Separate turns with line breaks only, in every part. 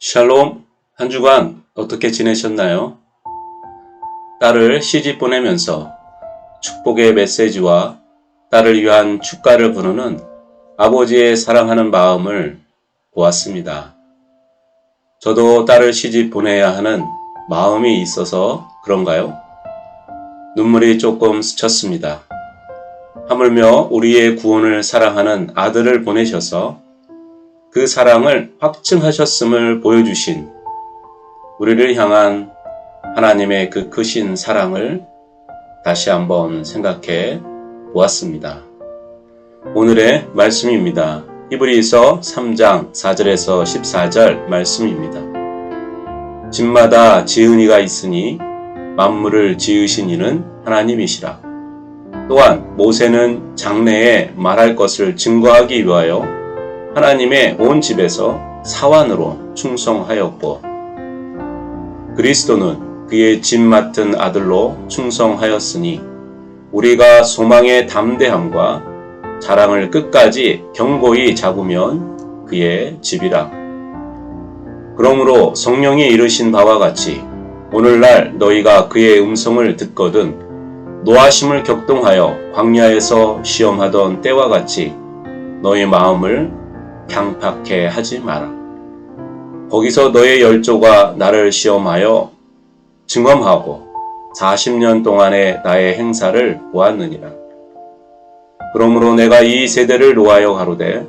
샬롬, 한 주간 어떻게 지내셨나요? 딸을 시집 보내면서 축복의 메시지와 딸을 위한 축가를 부르는 아버지의 사랑하는 마음을 보았습니다. 저도 딸을 시집 보내야 하는 마음이 있어서 그런가요? 눈물이 조금 스쳤습니다. 하물며 우리의 구원을 사랑하는 아들을 보내셔서 그 사랑을 확증하셨음을 보여주신 우리를 향한 하나님의 그 크신 사랑을 다시 한번 생각해 보았습니다. 오늘의 말씀입니다. 히브리서 3장 4절에서 14절 말씀입니다. 집마다 지은 이가 있으니 만물을 지으신 이는 하나님이시라. 또한 모세는 장래에 말할 것을 증거하기 위하여 하나님의 온 집에서 사환으로 충성하였고 그리스도는 그의 집 맡은 아들로 충성하였으니 우리가 소망의 담대함과 자랑을 끝까지 견고히 잡으면 그의 집이라. 그러므로 성령이 이르신 바와 같이 오늘날 너희가 그의 음성을 듣거든 노하심을 격동하여 광야에서 시험하던 때와 같이 너희 마음을 강팍해 하지 마라. 거기서 너의 열조가 나를 시험하여 증언하고 40년 동안의 나의 행사를 보았느니라. 그러므로 내가 이 세대를 노하여 가로되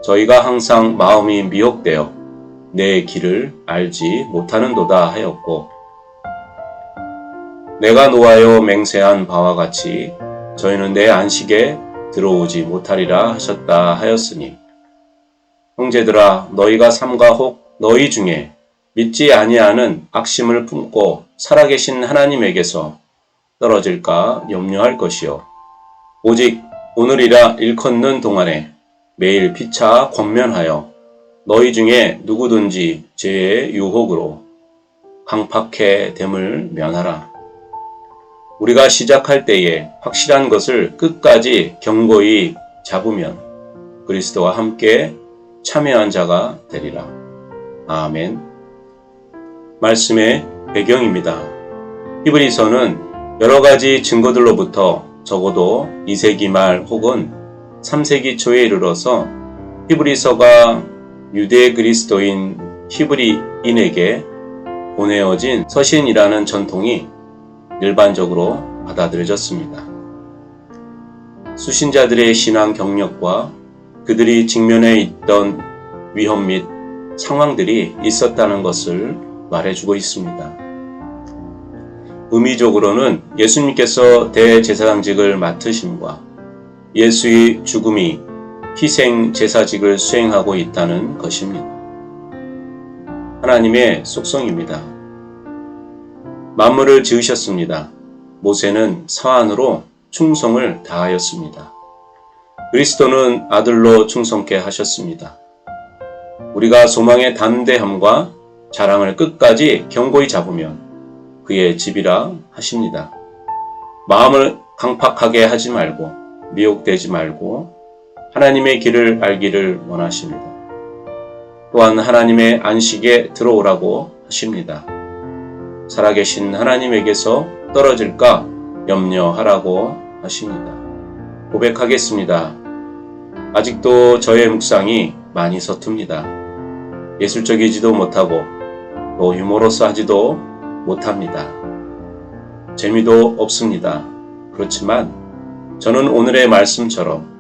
저희가 항상 마음이 미혹되어 내 길을 알지 못하는도다 하였고 내가 노하여 맹세한 바와 같이 저희는 내 안식에 들어오지 못하리라 하셨다 하였으니 형제들아 너희가 삼가 혹 너희 중에 믿지 아니하는 악심을 품고 살아계신 하나님에게서 떨어질까 염려할 것이요 오직 오늘이라 일컫는 동안에 매일 피차 권면하여 너희 중에 누구든지 죄의 유혹으로 강팍해 됨을 면하라. 우리가 시작할 때에 확실한 것을 끝까지 견고히 잡으면 그리스도와 함께 참여한 자가 되리라. 아멘. 말씀의 배경입니다. 히브리서는 여러 가지 증거들로부터 적어도 2세기 말 혹은 3세기 초에 이르러서 히브리서가 유대 그리스도인 히브리인에게 보내어진 서신이라는 전통이 일반적으로 받아들여졌습니다. 수신자들의 신앙 경력과 그들이 직면해 있던 위험 및 상황들이 있었다는 것을 말해주고 있습니다. 의미적으로는 예수님께서 대제사장직을 맡으심과 예수의 죽음이 희생 제사직을 수행하고 있다는 것입니다. 하나님의 속성입니다. 만물을 지으셨습니다. 모세는 사환으로 충성을 다하였습니다. 그리스도는 아들로 충성케 하셨습니다. 우리가 소망의 담대함과 자랑을 끝까지 견고히 잡으면 그의 집이라 하십니다. 마음을 강팍하게 하지 말고 미혹되지 말고 하나님의 길을 알기를 원하십니다. 또한 하나님의 안식에 들어오라고 하십니다. 살아계신 하나님에게서 떨어질까 염려하라고 하십니다. 고백하겠습니다. 아직도 저의 묵상이 많이 서툽니다. 예술적이지도 못하고 또 유머러스하지도 못합니다. 재미도 없습니다. 그렇지만 저는 오늘의 말씀처럼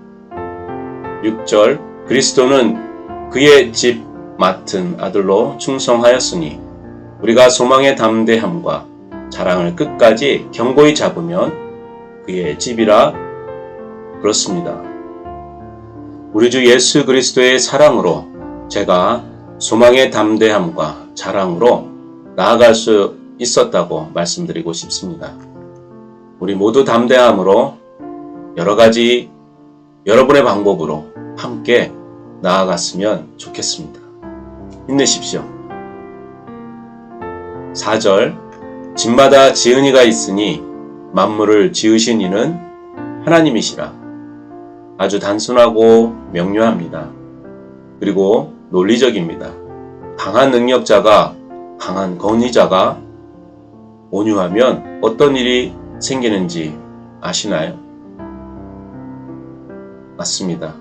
6절 그리스도는 그의 집 맡은 아들로 충성하였으니 우리가 소망의 담대함과 자랑을 끝까지 견고히 잡으면 그의 집이라 그렇습니다. 우리 주 예수 그리스도의 사랑으로 제가 소망의 담대함과 자랑으로 나아갈 수 있었다고 말씀드리고 싶습니다. 우리 모두 담대함으로 여러 가지 여러분의 방법으로 함께 나아갔으면 좋겠습니다. 힘내십시오. 4절 집마다 지은 이가 있으니 만물을 지으신 이는 하나님이시라. 아주 단순하고 명료합니다. 그리고 논리적입니다. 강한 능력자가, 강한 권위자가 온유하면 어떤 일이 생기는지 아시나요? 맞습니다.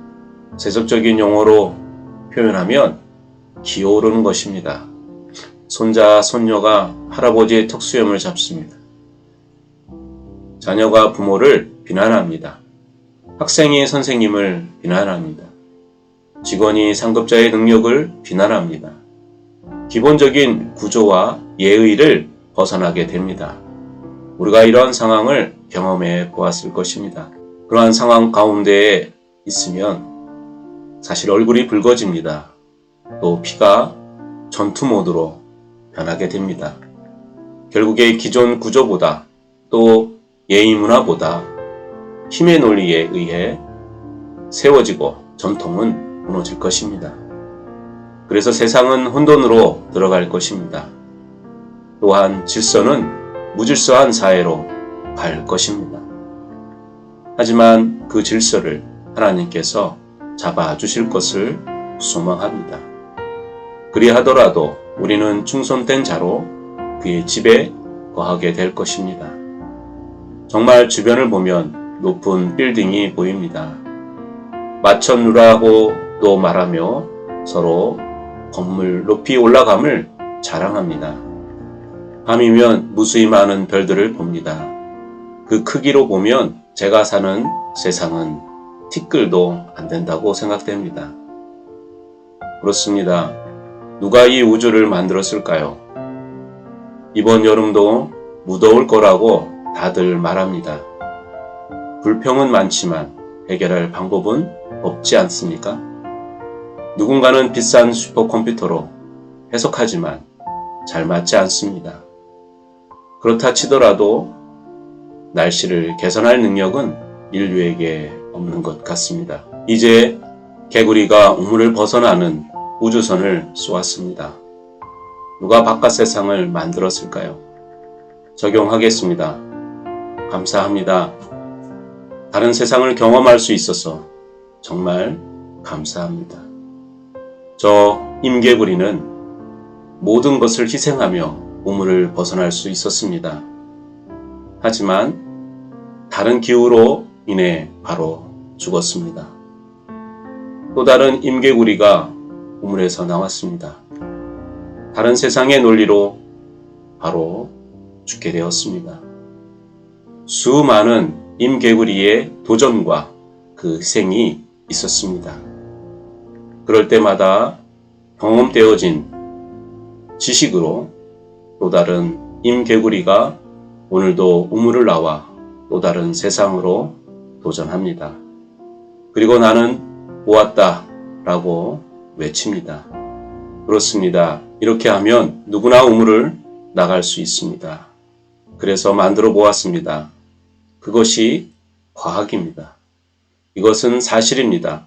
세속적인 용어로 표현하면 기어오르는 것입니다. 손자, 손녀가 할아버지의 턱수염을 잡습니다. 자녀가 부모를 비난합니다. 학생이 선생님을 비난합니다. 직원이 상급자의 능력을 비난합니다. 기본적인 구조와 예의를 벗어나게 됩니다. 우리가 이런 상황을 경험해 보았을 것입니다. 그러한 상황 가운데에 있으면 사실 얼굴이 붉어집니다. 또 피가 전투 모드로 변하게 됩니다. 결국에 기존 구조보다 또 예의 문화보다 힘의 논리에 의해 세워지고 전통은 무너질 것입니다. 그래서 세상은 혼돈으로 들어갈 것입니다. 또한 질서는 무질서한 사회로 갈 것입니다. 하지만 그 질서를 하나님께서 잡아주실 것을 소망합니다. 그리하더라도 우리는 충성된 자로 그의 집에 거하게 될 것입니다. 정말 주변을 보면 높은 빌딩이 보입니다. 마천루라고 또 말하며 서로 건물 높이 올라감을 자랑합니다. 밤이면 무수히 많은 별들을 봅니다. 그 크기로 보면 제가 사는 세상은 티끌도 안 된다고 생각됩니다. 그렇습니다. 누가 이 우주를 만들었을까요? 이번 여름도 무더울 거라고 다들 말합니다. 불평은 많지만 해결할 방법은 없지 않습니까? 누군가는 비싼 슈퍼컴퓨터로 해석하지만 잘 맞지 않습니다. 그렇다 치더라도 날씨를 개선할 능력은 인류에게 없는 것 같습니다. 이제 개구리가 우물을 벗어나는 우주선을 쏘았습니다. 누가 바깥 세상을 만들었을까요? 적용하겠습니다. 감사합니다. 다른 세상을 경험할 수 있어서 정말 감사합니다. 저 임개구리는 모든 것을 희생하며 우물을 벗어날 수 있었습니다. 하지만 다른 기후로 인해 바로 죽었습니다. 또 다른 임개구리가 우물에서 나왔습니다. 다른 세상의 논리로 바로 죽게 되었습니다. 수많은 임개구리의 도전과 그 희생이 있었습니다. 그럴 때마다 경험되어진 지식으로 또 다른 임개구리가 오늘도 우물을 나와 또 다른 세상으로 도전합니다. 그리고 나는 보았다 라고 외칩니다. 그렇습니다. 이렇게 하면 누구나 우물을 나갈 수 있습니다. 그래서 만들어 보았습니다. 그것이 과학입니다. 이것은 사실입니다.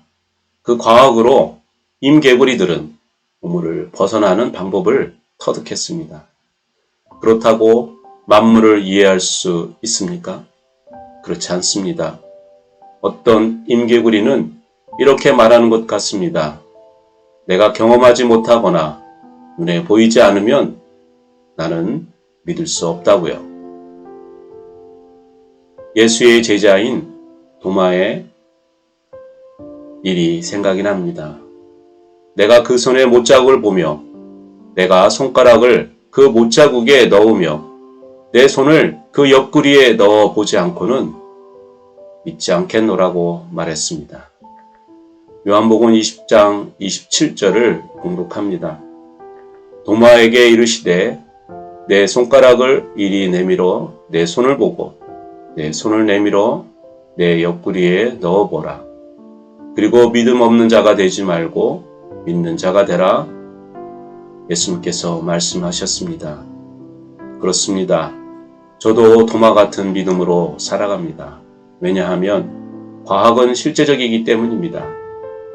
그 과학으로 임개구리들은 우물을 벗어나는 방법을 터득했습니다. 그렇다고 만물을 이해할 수 있습니까? 그렇지 않습니다. 어떤 임개구리는 이렇게 말하는 것 같습니다. 내가 경험하지 못하거나 눈에 보이지 않으면 나는 믿을 수 없다고요. 예수의 제자인 도마의 일이 생각이 납니다. 내가 그 손의 못자국을 보며 내가 손가락을 그 못자국에 넣으며 내 손을 그 옆구리에 넣어 보지 않고는 믿지 않겠노라고 말했습니다. 요한복음 20장 27절을 공독합니다. 도마에게 이르시되 내 손가락을 이리 내밀어 내 손을 보고 내 손을 내밀어 내 옆구리에 넣어보라. 그리고 믿음 없는 자가 되지 말고 믿는 자가 되라. 예수님께서 말씀하셨습니다. 그렇습니다. 저도 도마 같은 믿음으로 살아갑니다. 왜냐하면 과학은 실제적이기 때문입니다.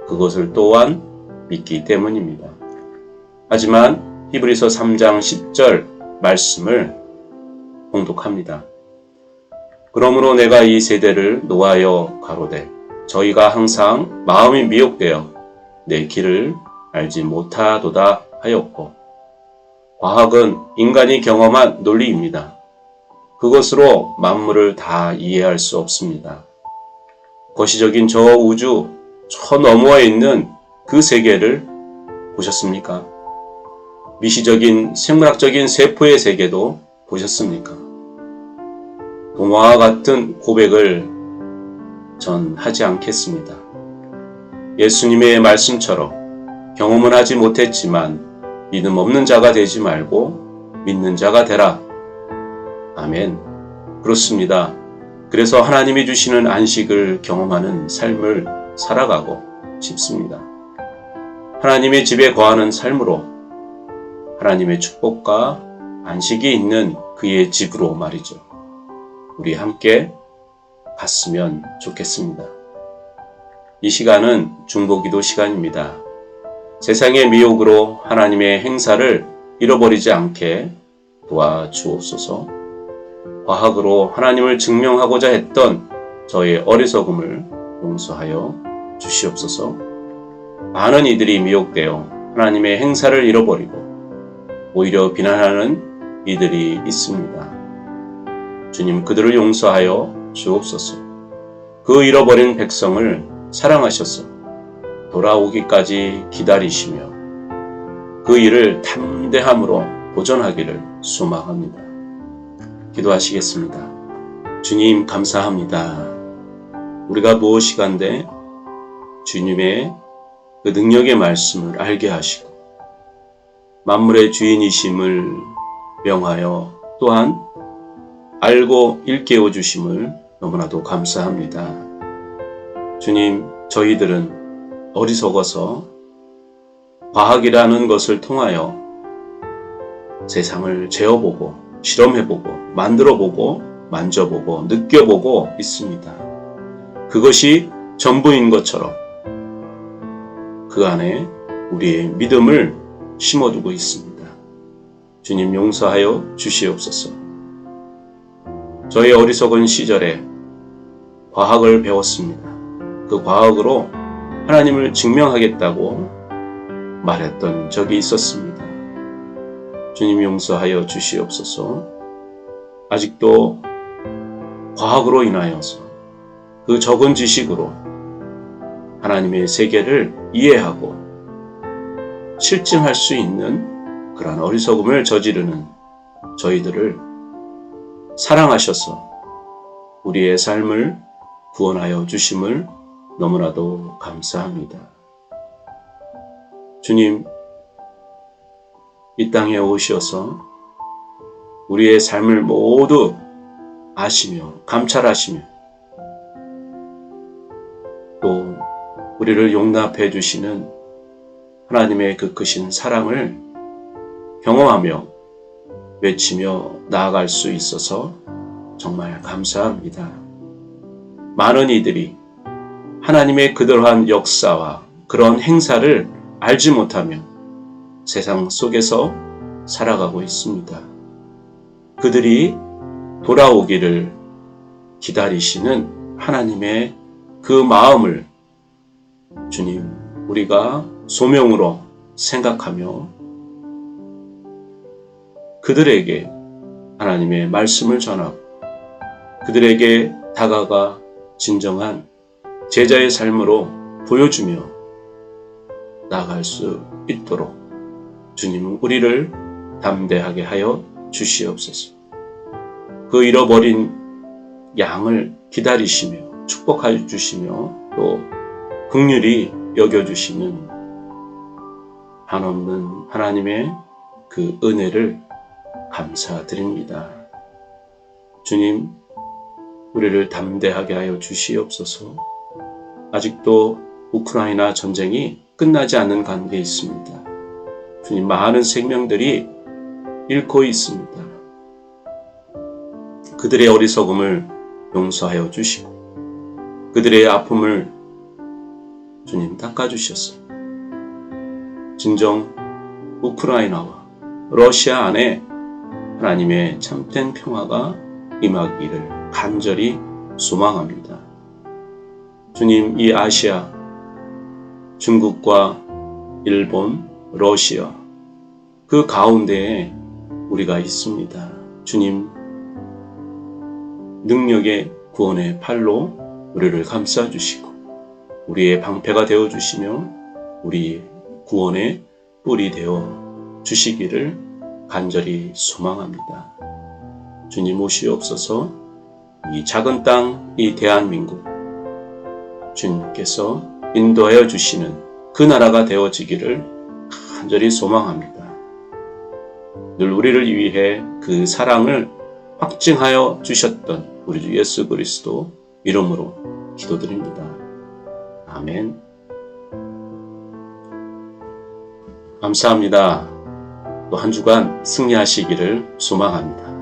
그것을 또한 믿기 때문입니다. 하지만 히브리서 3장 10절 말씀을 봉독합니다. 그러므로 내가 이 세대를 노하여 가로되 저희가 항상 마음이 미혹되어 내 길을 알지 못하도다 하였고, 과학은 인간이 경험한 논리입니다. 그것으로 만물을 다 이해할 수 없습니다. 거시적인 저 우주, 저 너머에 있는 그 세계를 보셨습니까? 미시적인 생물학적인 세포의 세계도 보셨습니까? 동화와 같은 고백을 전 하지 않겠습니다. 예수님의 말씀처럼 경험은 하지 못했지만 믿음 없는 자가 되지 말고 믿는 자가 되라. 아멘. 그렇습니다. 그래서 하나님이 주시는 안식을 경험하는 삶을 살아가고 싶습니다. 하나님의 집에 거하는 삶으로 하나님의 축복과 안식이 있는 그의 집으로 말이죠. 우리 함께 갔으면 좋겠습니다. 이 시간은 중보기도 시간입니다. 세상의 미혹으로 하나님의 행사를 잃어버리지 않게 도와주옵소서. 과학으로 하나님을 증명하고자 했던 저의 어리석음을 용서하여 주시옵소서. 많은 이들이 미혹되어 하나님의 행사를 잃어버리고 오히려 비난하는 이들이 있습니다. 주님, 그들을 용서하여 주옵소서. 그 잃어버린 백성을 사랑하셔서 돌아오기까지 기다리시며 그 일을 담대함으로 도전하기를 소망합니다. 기도하시겠습니다. 주님, 감사합니다. 우리가 무엇이간데 주님의 그 능력의 말씀을 알게 하시고 만물의 주인이심을 명하여 또한 알고 일깨워 주심을 너무나도 감사합니다. 주님, 저희들은 어리석어서 과학이라는 것을 통하여 세상을 재어보고 실험해보고 만들어보고 만져보고 느껴보고 있습니다. 그것이 전부인 것처럼 그 안에 우리의 믿음을 심어두고 있습니다. 주님, 용서하여 주시옵소서. 저의 어리석은 시절에 과학을 배웠습니다. 그 과학으로 하나님을 증명하겠다고 말했던 적이 있었습니다. 주님, 용서하여 주시옵소서. 아직도 과학으로 인하여서 그 적은 지식으로 하나님의 세계를 이해하고 실증할 수 있는 그러한 어리석음을 저지르는 저희들을 사랑하셔서 우리의 삶을 구원하여 주심을 너무나도 감사합니다. 주님, 이 땅에 오셔서 우리의 삶을 모두 아시며 감찰하시며 또 우리를 용납해 주시는 하나님의 그 크신 사랑을 경험하며 외치며 나아갈 수 있어서 정말 감사합니다. 많은 이들이 하나님의 그러한 역사와 그런 행사를 알지 못하며 세상 속에서 살아가고 있습니다. 그들이 돌아오기를 기다리시는 하나님의 그 마음을 주님, 우리가 소명으로 생각하며 그들에게 하나님의 말씀을 전하고 그들에게 다가가 진정한 제자의 삶으로 보여주며 나아갈 수 있도록 주님은 우리를 담대하게 하여 주시옵소서. 그 잃어버린 양을 기다리시며 축복하여 주시며 또 긍휼히 여겨주시는 한없는 하나님의 그 은혜를 감사드립니다. 주님, 우리를 담대하게 하여 주시옵소서. 아직도 우크라이나 전쟁이 끝나지 않는 가운데 있습니다. 주님, 많은 생명들이 잃고 있습니다. 그들의 어리석음을 용서하여 주시고 그들의 아픔을 주님 닦아주셨어요. 진정 우크라이나와 러시아 안에 하나님의 참된 평화가 임하기를 간절히 소망합니다. 주님, 이 아시아, 중국과 일본, 러시아, 그 가운데에 우리가 있습니다. 주님, 능력의 구원의 팔로 우리를 감싸주시고 우리의 방패가 되어주시며 우리 구원의 뿔이 되어 주시기를 간절히 소망합니다. 주님 오시옵소서. 이 작은 땅, 이 대한민국 주님께서 인도하여 주시는 그 나라가 되어지기를 간절히 소망합니다. 늘 우리를 위해 그 사랑을 확증하여 주셨던 우리 주 예수 그리스도 이름으로 기도드립니다. 아멘. 감사합니다. 또 한 주간 승리하시기를 소망합니다.